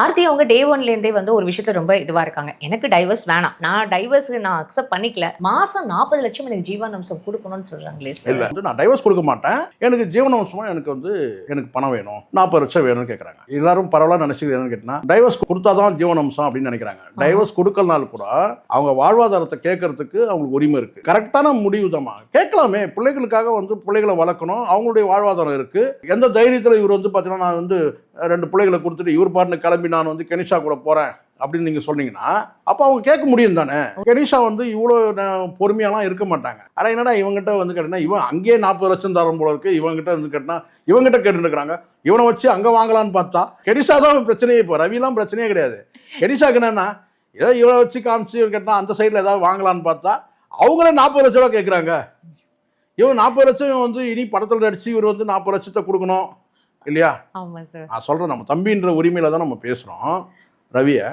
ஆர்த்தி அவங்க டே ஒன்லேருந்தே வந்து ஒரு விஷயத்துல ரொம்ப இதுவா இருக்காங்க. எனக்கு டைவர்ஸ் வேணாம். நான் அக்செப்ட் பண்ணிக்கல. மாசம் 40 லட்சம் எனக்கு ஜீவனாம்சம் குடுக்கணும்னு சொல்றாங்களே சார். இல்ல நான் டைவர்ஸ் கொடுக்க மாட்டேன். எனக்கு ஜீவனாம்சமா எனக்கு பணம் வேணும். 40 லட்சம் வேணும்னு கேட்கறாங்க. எல்லாரும் பரவலா நினைச்சுக்கிறது என்னன்னு கேட்டா டைவர்ஸ் கொடுத்தாதான் ஜீவனாம்சம் அப்படின்னு நினைக்கிறாங்க. டைவர்ஸ் கொடுக்கலனாலும் கூட அவங்க வாழ்வாதாரத்தை கேட்கறதுக்கு அவங்களுக்கு உரிமை இருக்கு. கரெக்டான முடிவு தான் கேட்கலாமே. பிள்ளைகளுக்காக பிள்ளைகளை வளர்க்கணும். அவங்களுடைய வாழ்வாதாரம் இருக்கு. எந்த தைரியத்தில் இவர் பாத்தீங்கன்னா நான் 2 பிள்ளைகளை கொடுத்துட்டு இவர் பாட்டுன்னு கிளம்பி நான் கெனிஷா கூட போறேன் அப்படின்னு நீங்க சொன்னீங்கன்னா அப்ப அவங்க கேட்க முடியும் தானே. கெனிஷா இவ்வளவு பொறுமையாலாம் இருக்க மாட்டாங்க. ஆனா என்னடா இவங்கிட்ட கேட்டா இவன் அங்கேயே 40 லட்சம் தரம் போல இருக்கு. இவங்கிட்ட கேட்டா இவங்கிட்ட கேட்டு இருக்கிறாங்க. இவனை வச்சு அங்க வாங்கலான்னு பார்த்தா கெனிஷா தான் பிரச்சனையே. இப்போ ரவிலாம் பிரச்சனையே கிடையாது. கெனிஷாக்கு என்னன்னா ஏதோ இவனை வச்சு காமிச்சு கேட்டா அந்த சைட்ல ஏதாவது வாங்கலான்னு பார்த்தா அவங்களே 40 லட்சம் ரூபா கேட்கறாங்க. இவன் 40 லட்சம் இனி படத்தில் நடிச்சு இவர் 40 லட்சத்தை கொடுக்கணும் இல்லையா? நான் சொல்றேன் நம்ம தம்பின்ற உரிமையில தான் நம்ம பேசுறோம் ரவியை.